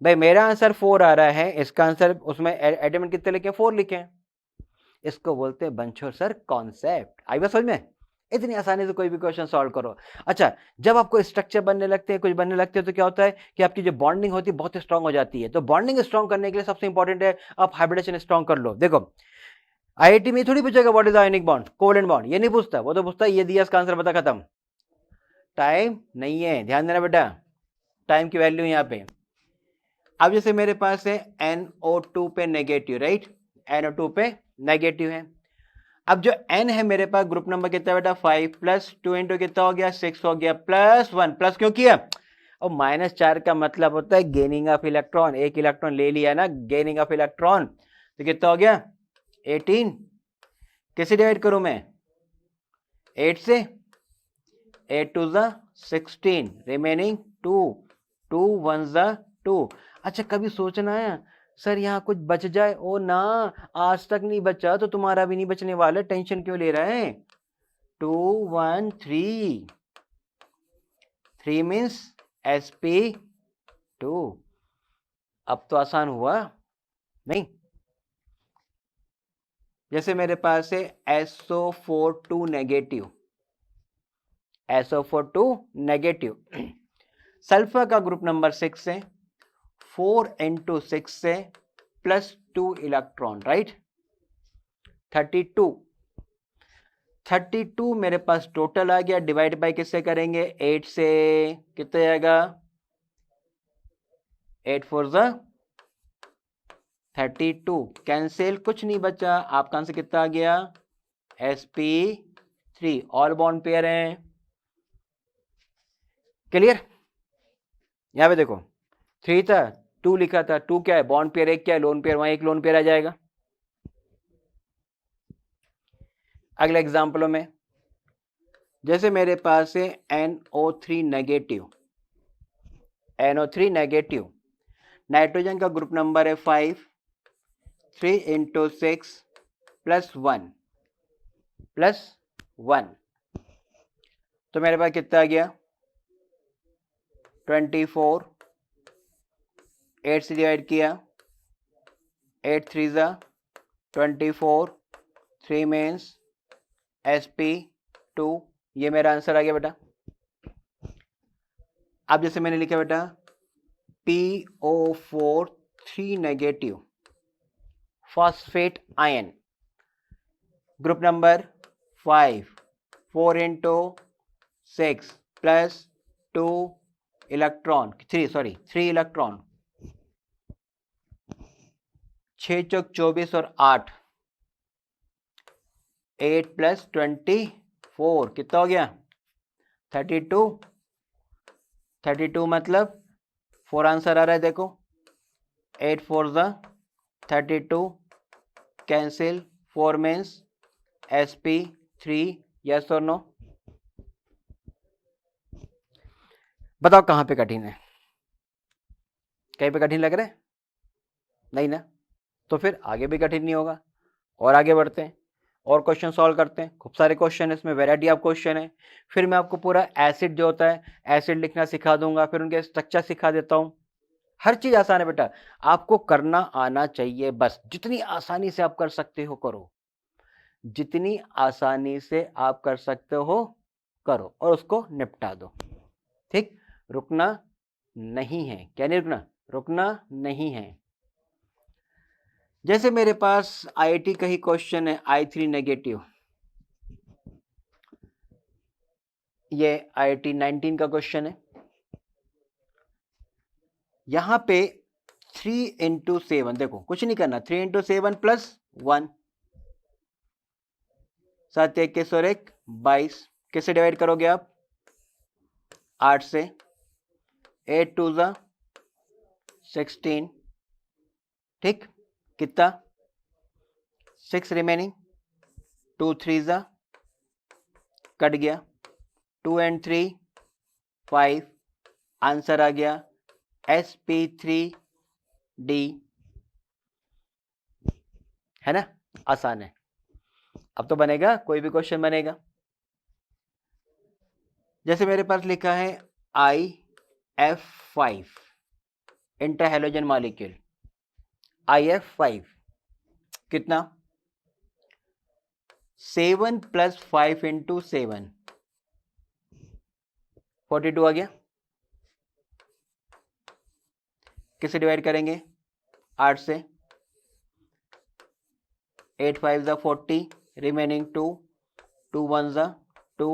भाई मेरा आंसर 4 आ रहा है, इसका आंसर उसमें एलिमेंट कितने लिखे 4 लिखे हैं। इसको बोलते हैं बंचोर सर कॉन्सेप्ट। आई बात समझ में, इतनी आसानी से कोई भी क्वेश्चन सॉल्व करो। अच्छा, जब आपको स्ट्रक्चर बनने लगते हैं, कुछ बनने लगते हैं, तो क्या होता है कि आपकी जो बॉन्डिंग होती है बहुत स्ट्रांग हो जाती है। तो बॉन्डिंग स्ट्रांग करने के लिए सबसे इंपॉर्टेंट है आप हाइब्रिडेशन स्ट्रांग कर लो। देखो आईआईटी में थोड़ी पूछेगा what is ionic bond covalent bond, ये नहीं पूछता, वो तो पूछता है ये दिया इसका आंसर बता, खत्म। टाइम नहीं है, ध्यान देना बेटा, टाइम की वैल्यू यहाँ पे। अब जैसे मेरे पास है NO2 पे नेगेटिव, राइट, NO2 पे नेगेटिव है। अब जो N है मेरे पास ग्रुप नंबर कितना बेटा 5 प्लस 2 इंटू कितना हो गया 6 हो गया प्लस 1 प्लस क्यों किया, और -4 का मतलब होता है गेनिंग ऑफ इलेक्ट्रॉन, एक इलेक्ट्रॉन ले लिया ना गेनिंग ऑफ इलेक्ट्रॉन, तो कितना हो गया 18। कैसे डिवाइड करूं मैं 8 से, 8 2 जा 16 रिमेनिंग 2 2 1 जा 2। अच्छा कभी सोचना है सर यहाँ कुछ बच जाए, ओ ना, आज तक नहीं बचा तो तुम्हारा भी नहीं बचने वाला, टेंशन क्यों ले रहे हैं। 2 1 3 3 मीन्स sp2। अब तो आसान हुआ नहीं। जैसे मेरे पास है SO42 negative, SO42 negative, sulphur का ग्रुप नंबर 6 है, 4 into 6 से +2 इलेक्ट्रॉन, राइट 32। 32 मेरे पास टोटल आ गया, डिवाइड बाय किससे करेंगे, 8 से, कितना जाएगा, 8 4 जा 32, कैंसिल, कुछ नहीं बचा, आपका आंसर कितना आ गया, sp3, ऑल बॉन्ड पेयर हैं। क्लियर, यहां पे देखो 3 था, 2 लिखा था, 2 क्या है, बॉन्ड पेयर, एक क्या है, लोन पेयर, वहां एक लोन पेयर आ जाएगा। अगले एग्जाम्पलों में जैसे मेरे पास है NO3 negative, NO3 negative, nitrogen का ग्रुप नंबर है 5, 3 इंटू 6 प्लस 1 प्लस 1, तो मेरे पास कितना आ गया, 24, 8 से डिवाइड किया, 8 3 जा 24, 3 मीन्स sp2, ये मेरा आंसर आ गया बेटा। अब जैसे मैंने लिखा बेटा PO4 3 negative phosphate ion, group number 5, 4 into 6 plus 2 electron, 3 electron, 6 चौक 24 और 8, 8 प्लस 24 कितना हो गया, 32, 32 मतलब 4 आंसर आ रहा है, देखो 8 4 जा 32, कैंसिल, 4 मीन्स sp3, यस और नो। बताओ कहां पे कठिन है, कहीं पे कठिन लग रहा है, नहीं ना, तो फिर आगे भी कठिन नहीं होगा, और आगे बढ़ते हैं और क्वेश्चन सॉल्व करते हैं। खूब सारे क्वेश्चन है इसमें, वैरायटी ऑफ क्वेश्चन है। फिर मैं आपको पूरा एसिड जो होता है, एसिड लिखना सिखा दूंगा, फिर उनके स्ट्रक्चर सिखा देता हूं। हर चीज आसान है बेटा, आपको करना आना चाहिए, बस जितनी आसानी से आप कर सकते हो करो, जितनी आसानी से आप कर सकते हो करो, और उसको निपटा दो, ठीक। रुकना नहीं है, क्या नहीं रुकना, रुकना नहीं है। जैसे मेरे पास आईआईटी का ही क्वेश्चन है, I3 नेगेटिव, ये IIT 19 का क्वेश्चन है। यहां पे 3 इंटू 7, देखो कुछ नहीं करना, 3 इंटू 7 प्लस 1, 7 21 और 1 22, किससे डिवाइड करोगे आप, 8 से, 8 2 जा 16, ठीक, कितना, 6 रिमेनिंग, 2 3 जा कट गया, 2 एंड 3 5, आंसर आ गया sp3d, है ना, आसान है। अब तो बनेगा, कोई भी क्वेश्चन बनेगा। जैसे मेरे पास लिखा है IF5 इंटरहैलोजन मॉलिक्यूल, IF5 कितना, 7 प्लस 5 इंटू 7 42 आ गया, किसे डिवाइड करेंगे, 8 से, 8 5 जा 40, रिमेनिंग 2, 2 1 जा 2,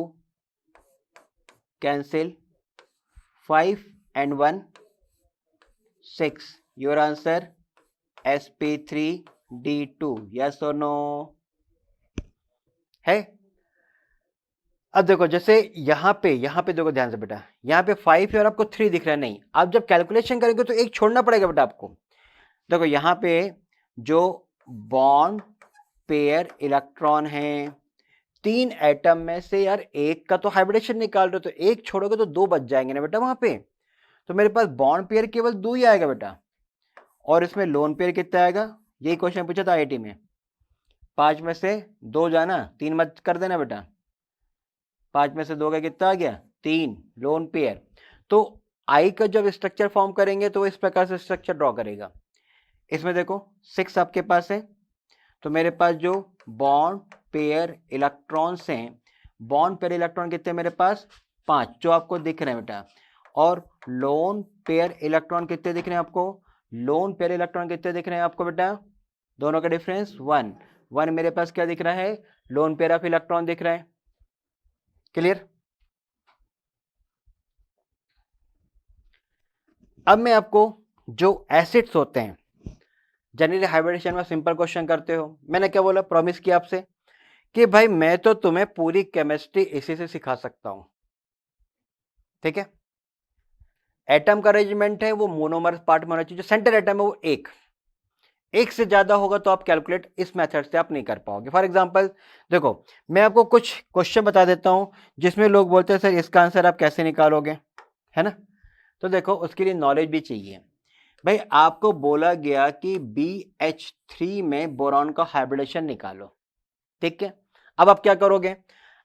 cancel, 5 and 1 6, your answer sp3d2, yes और नो है। अब देखो जैसे यहां पे देखो ध्यान से बेटा, यहां पे 5 है और आपको 3 दिख रहा है, नहीं, आप जब कैलकुलेशन करेंगे तो एक छोड़ना पड़ेगा बेटा आपको। देखो यहां पे जो बॉन्ड पेयर इलेक्ट्रॉन है, 3 एटम में से यार एक का तो हाइब्रिडेशन निकाल रहे हो, तो एक छोड़ोगे तो 2 बच जाएंगे ना बेटा वहां पे, तो मेरे पास बॉन्ड पेयर केवल 2 ही आएगा बेटा, और इसमें लोन पेयर कितना आएगा, यही क्वेश्चन पूछा था आईआईटी में, 5 में से 2 जाना, 3 मत कर देना बेटा, 5 में से 2 का कितना आ गया, 3, लोन पेयर। तो आई का जब स्ट्रक्चर फॉर्म करेंगे तो इस प्रकार से स्ट्रक्चर ड्रॉ करेगा। इसमें देखो 6 आपके पास है, तो मेरे पास जो बॉन्ड पेयर इलेक्ट्रॉन्स हैं, बॉन्ड पेयर इलेक्ट्रॉन कितने मेरे पास, 5 जो आपको दिख रहे हैं बेटा, और लोन पेयर इलेक्ट्रॉन कितने दिख रहे हैं आपको, लोन पेयर इलेक्ट्रॉन कितने दिख रहे हैं आपको बेटा, दोनों का डिफरेंस 1 1, मेरे पास क्या दिख रहा है, लोन पेयर ऑफ इलेक्ट्रॉन दिख रहा है, क्लियर? अब मैं आपको जो एसिड्स होते हैं, जनरली हाइब्रिडेशन में सिंपल क्वेश्चन करते हो, मैंने क्या बोला, प्रॉमिस किया आपसे कि भाई मैं तो तुम्हें पूरी केमिस्ट्री इसी से सिखा सकता हूं, ठीक है? एटम का अरेंजमेंट है वो मोनोमर पार्ट में होना चाहिए, जो सेंटर एटम है वो एक से ज्यादा होगा तो आप कैलकुलेट इस मेथड से आप नहीं कर पाओगे। फॉर एग्जांपल देखो, मैं आपको कुछ क्वेश्चन बता देता हूं जिसमें लोग बोलते हैं सर इसका आंसर आप कैसे निकालोगे, है ना? तो देखो उसके लिए नॉलेज भी चाहिए। भाई आपको बोला गया कि BH3 में बोरॉन का हाइब्रिडेशन निकालो, ठीक है? अब आप क्या करोगे?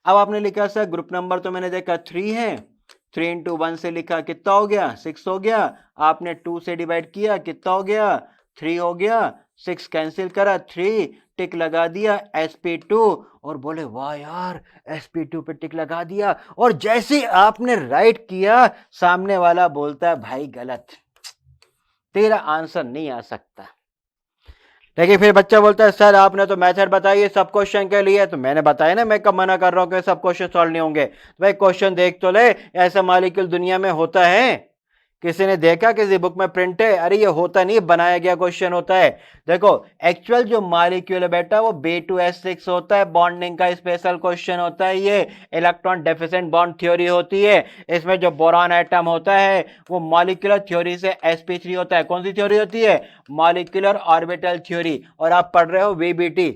अब आपने लिखा सर ग्रुप नंबर तो मैंने देखा 3 है, 3 इंटू 1 से लिखा, कितना हो गया? 6 हो गया। आपने 2 से डिवाइड किया, कितना हो गया? 3 हो गया। 6 कैंसिल करा, 3 टिक लगा दिया sp2, और बोले वाह यार sp2 पे टिक लगा दिया, और जैसे आपने राइट किया सामने वाला बोलता है भाई गलत, तेरा आंसर नहीं आ सकता। लेकिन फिर बच्चा बोलता है सर आपने तो मेथड बताई है सब क्वेश्चन के लिए, तो मैंने बताया ना, मैं कब मना कर रहा हूं कि सब क्वेश्चन सॉल्व नहीं होंगे। तो भाई क्वेश्चन देख तो ले, ऐसा मॉलिक्यूल दुनिया में होता है? किसी ने देखा किसी बुक में प्रिंट है? अरे ये होता नहीं, बनाया गया क्वेश्चन होता है। देखो एक्चुअल जो मॉलिक्यूल है बेटा वो B2S6 होता है, बॉन्डिंग का स्पेशल क्वेश्चन होता है ये, इलेक्ट्रॉन डेफिशिएंट बॉन्ड थ्योरी होती है। इसमें जो बोरॉन एटम होता है वो मॉलिक्यूलर थ्योरी से sp3 होता है। कौन सी थ्योरी होती है? Molecular orbital theory. और आप पढ़ रहे हो VBT,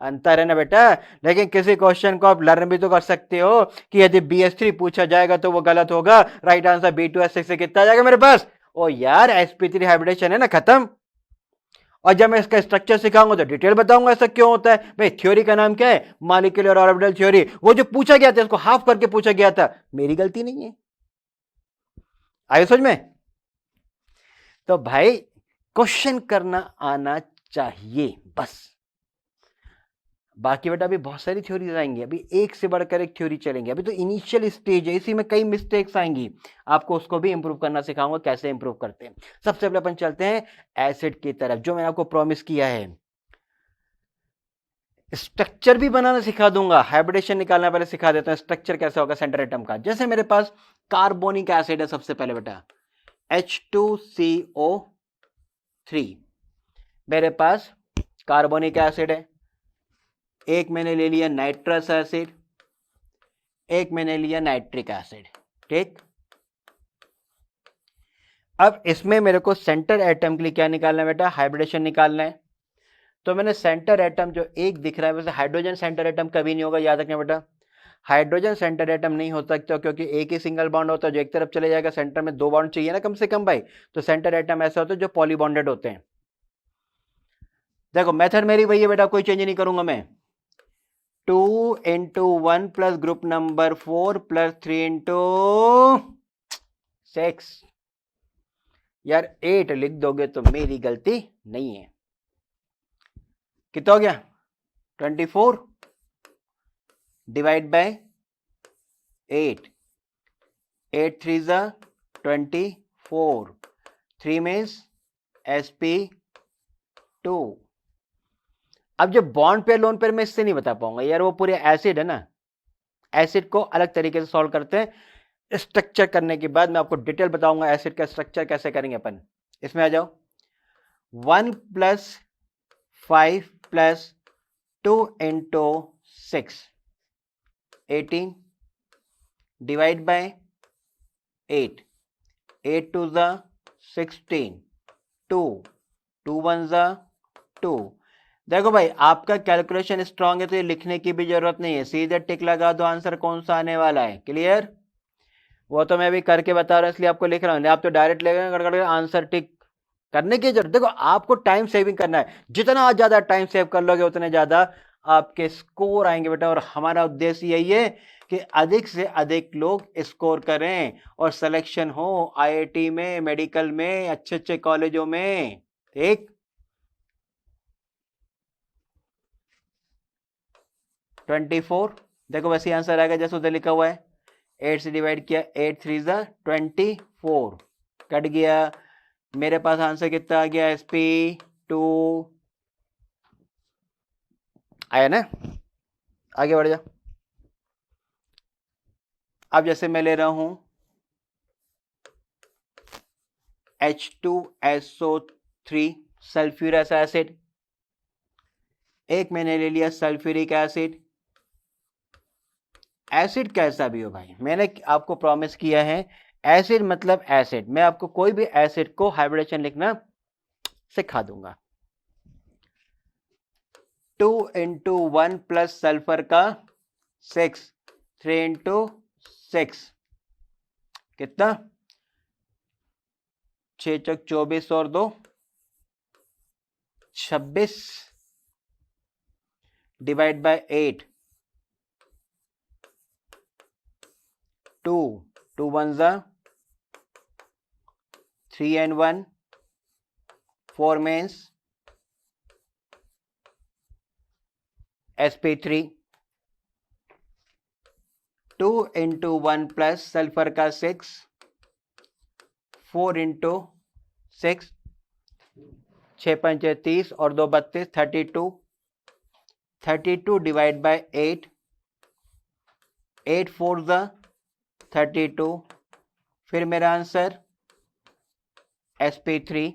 अंतर है ना बेटा। लेकिन किसी क्वेश्चन को आप लर्न भी तो कर सकते हो कि यदि BH3 पूछा जाएगा तो वो गलत होगा, राइट आंसर B2S6 से कितना जाएगा मेरे पास? ओ यार sp3 हाइब्रिडेशन है ना, खत्म। और जब मैं इसका स्ट्रक्चर सिखाऊंगा तो डिटेल बताऊंगा ऐसा क्यों होता है। भाई थ्योरी का नाम क्या है? Molecular orbital theory. वो जो पूछा गया था उसको हाफ करके पूछा गया था, मेरी गलती नहीं है। आगे समझ में? तो भाई क्वेश्चन करना आना चाहिए बस। बाकी बेटा अभी बहुत सारी थ्योरीज आएंगी, अभी एक से बढ़कर एक थ्योरी चलेंगे, अभी तो इनिशियल स्टेज है, इसी में कई मिस्टेक्स आएंगी, आपको उसको भी इंप्रूव करना सिखाऊंगा कैसे इंप्रूव करते हैं। सबसे पहले अपन चलते हैं एसिड की तरफ, जो मैंने आपको प्रॉमिस किया है। स्ट्रक्चर भी बनाना सिखा दूंगा, हाइब्रिडेशन निकालना पहले सिखा देता हूं स्ट्रक्चर कैसे होगा सेंटर एटम का। जैसे मेरे पास कार्बोनिक एसिड है, सबसे पहले बेटा H2CO3, मेरे पास कार्बोनिक एसिड है। एक मैंने ले लिया नाइट्रस एसिड, एक मैंने लिया नाइट्रिक एसिड, ठीक। अब इसमें मेरे को सेंटर एटम के लिए क्या निकालना है बेटा? हाइब्रिडेशन निकालना है। तो मैंने सेंटर एटम जो एक दिख रहा है, वैसे हाइड्रोजन सेंटर एटम कभी नहीं होगा, याद रखना बेटा। हाइड्रोजन सेंटर एटम नहीं हो सकता क्योंकि एक ही सिंगल बॉन्ड होता है जो एक तरफ चले जाएगा, सेंटर में दो बॉन्ड चाहिए ना कम से कम भाई। तो सेंटर एटम ऐसे होते हैं जो पॉलीबॉन्डेड होते हैं। देखो मेथड मेरी वही है बेटा, कोई चेंज नहीं करूंगा मैं। 2 into 1 plus group number 4 plus 3 into 6। यार 8 लिख दोगे तो मेरी गलती नहीं है। कितना हो गया? 24 डिवाइड बाय 8, 8 3 जा 24, 3 मीन्स sp2। अब जो बॉन्ड पेयर लोन पेयर मैं इससे नहीं बता पाऊंगा यार, वो पूरे एसिड है ना, एसिड को अलग तरीके से सॉल्व करते हैं। स्ट्रक्चर करने के बाद मैं आपको डिटेल बताऊंगा एसिड का स्ट्रक्चर कैसे करेंगे अपन। इसमें आ जाओ, 1 plus 5 plus 2 into 6, 18 divide by 8, 8 2 जा 16, 2 2 1 जा 2। देखो भाई आपका कैलकुलेशन स्ट्रांग है तो ये लिखने की भी जरूरत नहीं है, सीधे टिक लगा दो, आंसर कौन सा आने वाला है। क्लियर? वो तो मैं भी करके बता रहा हूं इसलिए आपको लिख रहा हूं, आप तो डायरेक्ट लेंगे आंसर टिक करने की जरूरत। देखो आपको टाइम सेविंग करना है, जितना ज्यादा टाइम सेव कर लोगे उतने ज्यादा आपके स्कोर आएंगे बेटा। और हमारा उद्देश्य यही है कि अधिक से अधिक लोग स्कोर करें और सिलेक्शन हो IIT में, मेडिकल में, अच्छे अच्छे कॉलेजों में, ठीक। 24 देखो वैसे आंसर आएगा जैसे उधर लिखा हुआ है, 8 से डिवाइड किया, 8 3 जा 24, कट गया। मेरे पास आंसर कितना आ गया? sp2 आया ना। आगे बढ़ जा। अब जैसे मैं ले रहा हूं H2SO3 सल्फ्यूरस एसिड, एक मैंने ले लिया सल्फ्यूरिक एसिड। एसिड कैसा भी हो भाई, मैंने आपको प्रॉमिस किया है एसिड मतलब एसिड, मैं आपको कोई भी एसिड को हाइब्रिडेशन लिखना सिखा दूंगा। 2 इंटू 1 प्लस सल्फर का 6, 3 इंटू 6 कितना, 6 चौक 24 और 2 26 डिवाइड बाय 8, 2 2 1 जा 3 and 1 4 means sp3। 2 into 1 plus sulphur का 6, 4 इंटू 6, 6 पंचे 30 और 2 32, 32, 32 डिवाइड बाय 8, 8 4 जा 32, फिर मेरा आंसर sp3,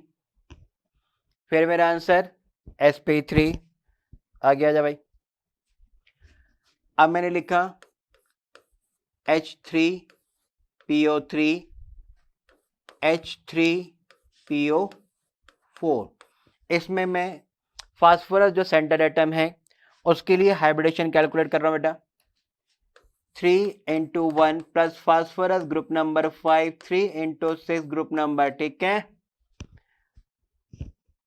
फिर मेरा आंसर sp3 आ गया। जा भाई, अब मैंने लिखा H3PO3 H3PO4, इसमें मैं फास्फोरस जो सेंटर एटम है उसके लिए हाइब्रिडेशन कैलकुलेट कर रहा हूं बेटा। 3 into 1 plus phosphorus group number 5, 3 into 6 group number, ठीक है,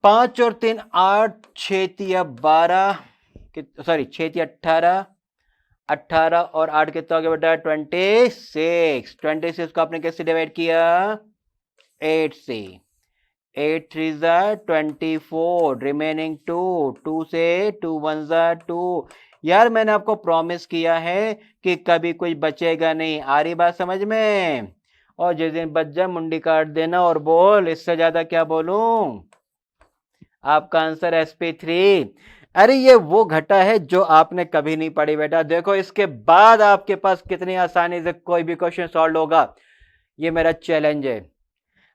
5 और 3 8, 6 तिया 12, सॉरी 6 तिया 18, 18 और 8 कितना हो गया बेटा 26। 26 को आपने कैसे डिवाइड किया 8 से, 8 3 जा 24, रिमेनिंग 2, 2 से 2 1 जा 2। यार मैंने आपको प्रॉमिस किया है कि कभी कुछ बचेगा नहीं, आ रही बात समझ में? और जिस दिन बच जाए मुंडी काट देना और बोल, इससे ज्यादा क्या बोलूं। आपका आंसर sp3। अरे ये वो घटा है जो आपने कभी नहीं पढ़ी बेटा। देखो इसके बाद आपके पास कितनी आसानी से कोई भी क्वेश्चन सॉल्व होगा, ये मेरा चैलेंज है।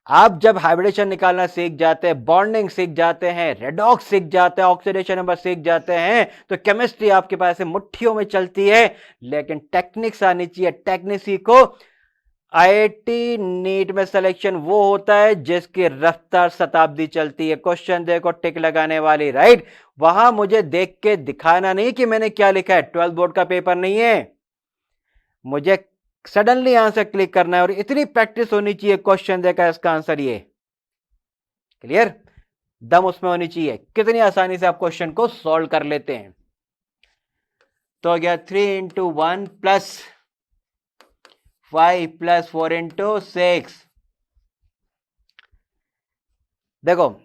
आप जब हाइब्रिडेशन निकालना सीख जाते हैं, बॉन्डिंग सीख जाते हैं, रेडॉक्स सीख जाते हैं, ऑक्सीडेशन नंबर सीख जाते हैं, तो केमिस्ट्री आपके पास से मुट्ठियों में चलती है। लेकिन टेक्निक्स आनी चाहिए, टेक्निक सीखो। आईआईटी नीट में सिलेक्शन वो होता है जिसकी रफ्तार शताब्दी चलती है। क्वेश्चन देखो टिक लगाने वाली, राइट। वहां मुझे देख के दिखाना नहीं कि मैंने क्या लिखा है, 12th बोर्ड का पेपर नहीं है। मुझे सडनली आंसर क्लिक करना है और इतनी प्रैक्टिस होनी चाहिए क्वेश्चन देखा इसका आंसर ये क्लियर, दम उसमें होनी चाहिए कितनी आसानी से आप क्वेश्चन को सॉल्व कर लेते हैं। तो हो गया 3 इंटू 1 प्लस 5 प्लस 4 इंटू 6। देखो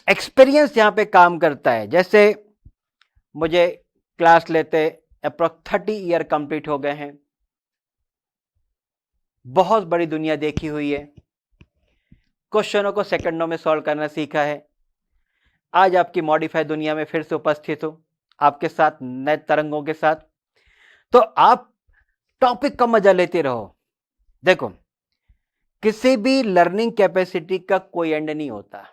एक्सपीरियंस यहां पे काम करता है। जैसे मुझे क्लास लेते अप्रोक्स 30 ईयर कंप्लीट हो गए हैं, बहुत बड़ी दुनिया देखी हुई है, क्वेश्चनों को सेकंडों में सॉल्व करना सीखा है। आज आपकी मॉडिफाइड दुनिया में फिर से उपस्थित हो आपके साथ नए तरंगों के साथ। तो आप टॉपिक का मजा लेते रहो। देखो किसी भी लर्निंग कैपेसिटी का कोई एंड नहीं होता।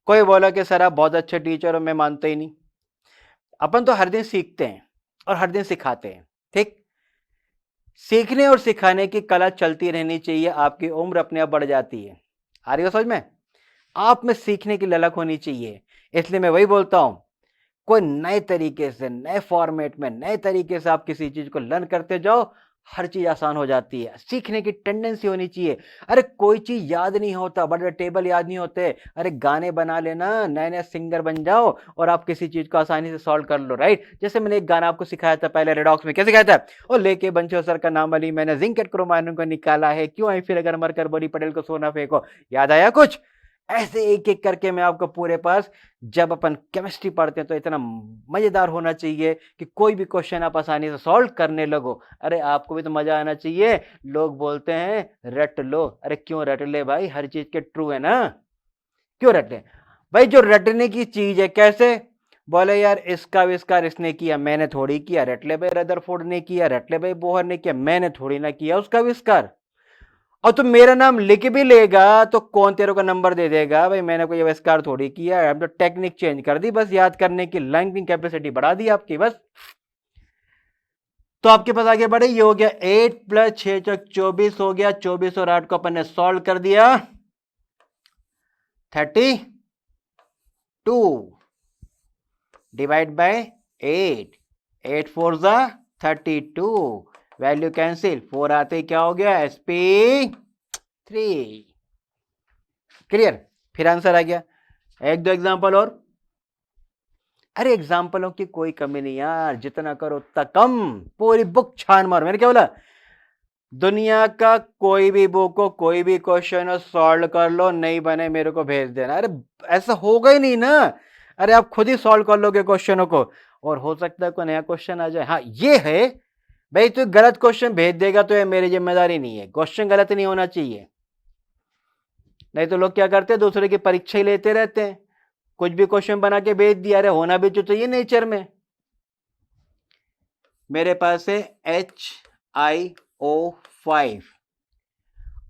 कोई बोला कि सर आप बहुत अच्छे टीचर हो, मैं मानता ही नहीं। अपन तो हर दिन सीखते हैं और हर दिन सिखाते हैं, ठीक। सीखने और सिखाने की कला चलती रहनी चाहिए, आपकी उम्र अपने आप बढ़ जाती है। आ रही हो समझ में? आप में सीखने की ललक होनी चाहिए। इसलिए मैं वही बोलता हूं, कोई नए तरीके से, नए फॉर्मेट में, नए तरीके से आप किसी चीज को लर्न करते जाओ, हर चीज आसान हो जाती है। सीखने की टेंडेंसी होनी चाहिए। अरे कोई चीज याद नहीं होता, बड़े टेबल याद नहीं होते, अरे गाने बना लेना, नए नए सिंगर बन जाओ और आप किसी चीज को आसानी से सॉल्व कर लो, राइट। जैसे मैंने एक गाना आपको सिखाया था पहले रेडॉक्स में, कैसे सिखाया था, और लेके बंचो सर का नाम अली, मैंने जिंक क्रोमाइनन को निकाला है, क्यों आई फिर अगर मरकर बोली पटेल को सोना फेंको। याद आया कुछ? ऐसे एक एक करके मैं आपको पूरे पास, जब अपन केमिस्ट्री पढ़ते हैं तो इतना मजेदार होना चाहिए कि कोई भी क्वेश्चन आप आसानी से सॉल्व करने लगो। अरे आपको भी तो मजा आना चाहिए। लोग बोलते हैं रट लो, अरे क्यों रट ले भाई, हर चीज के ट्रू है ना, क्यों रट ले भाई। जो रटने की चीज है, कैसे बोले यार इसका आविष्कार इसने किया, मैंने थोड़ी किया। रटले भाई रदरफोर्ड ने किया, रटले भाई बोहर ने किया, मैंने थोड़ी ना किया उसका आविष्कार। और तुम मेरा नाम लिख भी लेगा तो कौन तेरे को नंबर दे देगा? भाई मैंने कोई आविष्कार थोड़ी किया, अब तो टेक्निक चेंज कर दी बस, याद करने की लर्निंग कैपेसिटी बढ़ा दी आपकी बस। तो आपके पास आगे बढ़े, ये हो गया 8 प्लस 6 चौक 24 हो गया, 24 और 8 को अपन ने सॉल्व कर दिया, 32 डिवाइड बाय 8, 8 4 जा 32, वैल्यू कैंसिल, 4 आते ही क्या हो गया sp3। क्लियर? फिर आंसर आ गया। एक दो एग्जांपल और। अरे एग्जाम्पलों की कोई कमी नहीं यार, जितना करो उतना कम, पूरी बुक छान मारो। मैंने क्या बोला? दुनिया का कोई भी बुक हो, कोई भी क्वेश्चन हो, सॉल्व कर लो, नहीं बने मेरे को भेज देना। अरे ऐसा होगा ही नहीं ना। अरे आप खुद ही सॉल्व कर लोगे क्वेश्चनों को, और हो सकता है कोई नया क्वेश्चन आ जाए। हाँ ये है भाई, तो गलत क्वेश्चन भेज देगा तो ये मेरी जिम्मेदारी नहीं है, क्वेश्चन गलत नहीं होना चाहिए। नहीं तो लोग क्या करते हैं, दूसरे की परीक्षा ही लेते रहते हैं, कुछ भी क्वेश्चन बना के भेज दिया। अरे होना भी तो चाहिए नेचर में। मेरे पास है HiO5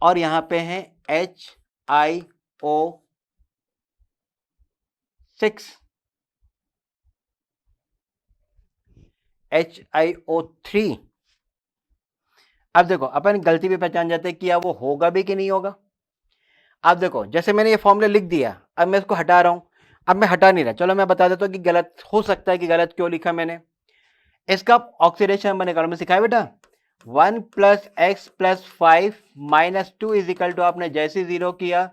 और यहां पे है HiO6, HiO3। अब देखो अपन गलती भी पहचान जाते हैं कि या वो होगा भी कि नहीं होगा। अब देखो जैसे मैंने ये फॉर्मूला लिख दिया, अब मैं इसको हटा रहा हूं। अब मैं हटा नहीं रहा, चलो मैं बता देता हूं कि गलत हो सकता है कि गलत क्यों लिखा मैंने। इसका ऑक्सीडेशन बनेगा, मैं सिखाया बेटा, 1 plus x plus 5 minus 2 is equal to, आपने जैसे जीरो किया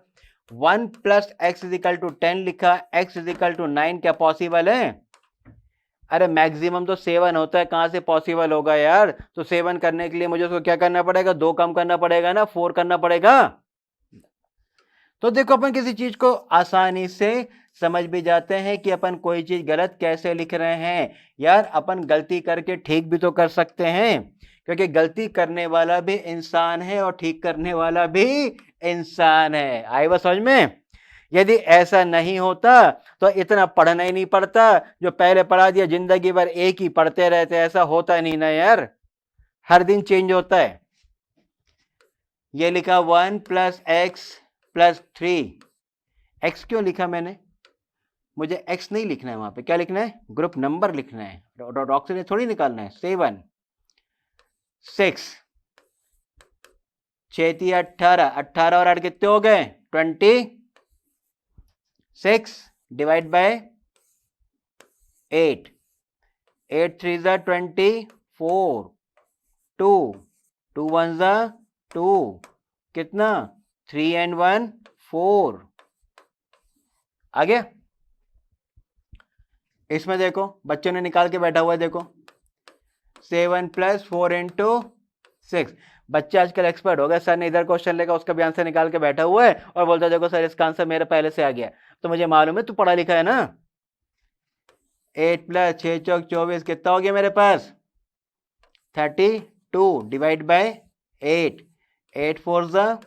1 plus x is equal to 10 लिखा, एक्स इज इक्वल टू 9। क्या पॉसिबल है? अरे मैक्सिमम तो 7 होता है, कहां से पॉसिबल होगा यार? तो 7 करने के लिए मुझे उसको क्या करना पड़ेगा, 2 कम करना पड़ेगा ना, 4 करना पड़ेगा। तो देखो अपन किसी चीज को आसानी से समझ भी जाते हैं कि अपन कोई चीज गलत कैसे लिख रहे हैं। यार अपन गलती करके ठीक भी तो कर सकते हैं, क्योंकि गलती करने वाला भी इंसान है और ठीक करने वाला भी इंसान है। आई बात समझ में? यदि ऐसा नहीं होता तो इतना पढ़ना ही नहीं पड़ता, जो पहले पढ़ा दिया जिंदगी भर एक ही पढ़ते रहते, ऐसा होता नहीं ना यार, हर दिन चेंज होता है। ये लिखा 1 प्लस एक्स प्लस 3, एक्स क्यों लिखा मैंने? मुझे एक्स नहीं लिखना है, वहां पे क्या लिखना है, ग्रुप नंबर लिखना है, ऑक्सीजन थोड़ी निकालना है। 7 6 6 18, 18 और 8 कितने हो गए 26 डिवाइड बाय 8, 8 3 जा 24, 2 2 1 जा 2, कितना 3 and 1 4। आ गया? इसमें देखो बच्चों ने निकाल के बैठा हुआ है, देखो 7 प्लस 4 इंटू 6। बच्चे आजकल एक्सपर्ट हो गए, सर ने इधर क्वेश्चन लेगा उसका भी आंसर निकाल के बैठा हुआ है और बोलता है देखो सर इसका आंसर मेरे पहले से आ गया। तो मुझे मालूम है तू पढ़ा लिखा है ना। 8 प्लस 6 चौक 24 कितना हो गया मेरे पास 32 डिवाइड बाय 8, 8 4 जा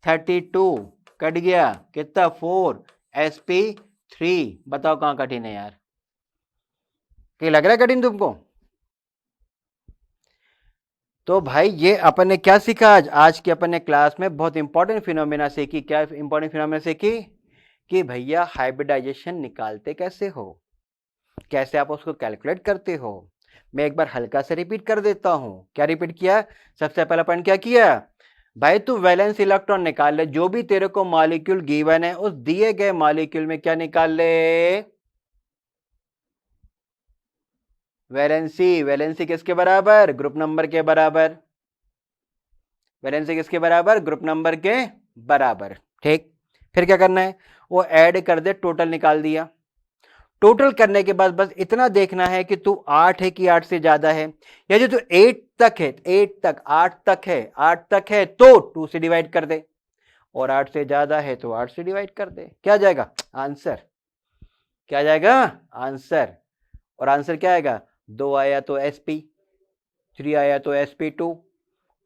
32, कट गया कितना 4, sp3। बताओ कहां कठिन है यार? क्या लग रहा है कठिन तुमको? तो भाई ये अपन ने क्या सीखा आज की अपन ने क्लास में बहुत इंपॉर्टेंट फिनोमेना सीखी। क्या इंपॉर्टेंट फिनोमेना सीखी? कि भैया हाइब्रिडाइजेशन निकालते कैसे हो, कैसे आप उसको कैलकुलेट करते हो। मैं एक बार हल्का से रिपीट कर देता हूं। क्या रिपीट किया? सबसे पहला अपन क्या किया भाई, तू वैलेंस इलेक्ट्रॉन निकाल ले, जो भी तेरे को मॉलिक्यूल गिवन है उस दिए गए मॉलिक्यूल में क्या निकाल ले, वैलेंसी। वैलेंसी किसके बराबर? ग्रुप नंबर के बराबर। वैलेंसी किसके बराबर? ग्रुप नंबर के बराबर। ठीक, फिर क्या करना है, वो ऐड कर दे, टोटल निकाल दिया। टोटल करने के बाद बस इतना देखना है कि तू 8 है कि 8 से ज्यादा है। यदि तू 8 तक है, 8 तक 8 तक है, 8 तक है तो 2 से डिवाइड कर दे, और 8 से ज्यादा है तो 8 से डिवाइड कर दे। क्या आ जाएगा आंसर? क्या आ जाएगा आंसर? और आंसर क्या आएगा? 2 आया तो sp, 3 आया तो sp2,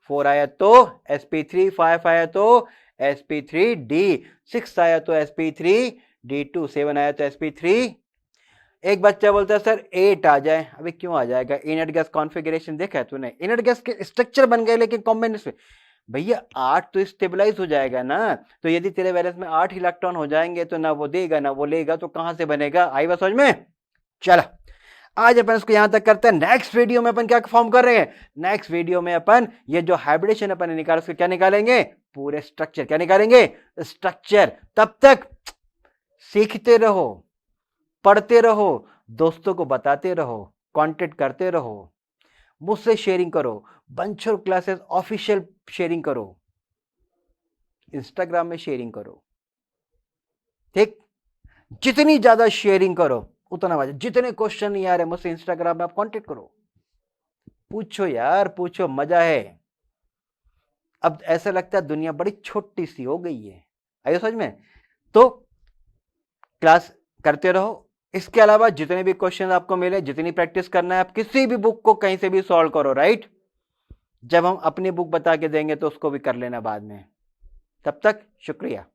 4 आया तो sp3, 5 आया तो sp3d, 6 आया तो sp3d2, 7 आया तो sp3 एक बच्चा बोलता है सर 8 आ जाए। अभी क्यों आ जाएगा? इनर्ट गैस कॉन्फ़िगरेशन देखा है तूने? इनर्ट गैस के स्ट्रक्चर बन गए लेकिन कॉम्बिनेशन। भैया 8 तो स्टेबलाइज हो जाएगा ना, तो यदि तेरे वैलेंस में 8 इलेक्ट्रॉन हो जाएंगे तो ना वो देगा ना वो लेगा, तो कहां से बनेगा? आई बात समझ में? चला, आज अपन इसको यहां तक करते हैं। नेक्स्ट वीडियो में अपन क्या फॉर्म कर रहे हैं? नेक्स्ट वीडियो में अपन ये जो हाइब्रिडेशन अपन ने निकाला उसको क्या निकालेंगे? पूरे स्ट्रक्चर। क्या निकालेंगे? स्ट्रक्चर। तब तक सीखते रहो, पढ़ते रहो, दोस्तों को बताते रहो, कांटेक्ट करते रहो, मुझसे शेयरिंग करो, बंचर क्लासेस ऑफिशियल शेयरिंग करो, इंस्टाग्राम में शेयरिंग करो, ठीक? जितनी ज्यादा शेयरिंग करो उतना मजा। जितने क्वेश्चन नहीं आ रहे मुझसे इंस्टाग्राम में आप कांटेक्ट करो, पूछो यार, पूछो, मजा है। अब ऐसा लगता है दुनिया बड़ी छोटी सी हो गई है। आइए समझ में? तो क्लास करते रहो। इसके अलावा जितने भी क्वेश्चन आपको मिले, जितनी प्रैक्टिस करना है, आप किसी भी बुक को कहीं से भी सॉल्व करो, राइट? जब हम अपनी बुक बता के देंगे तो उसको भी कर लेना बाद में। तब तक शुक्रिया।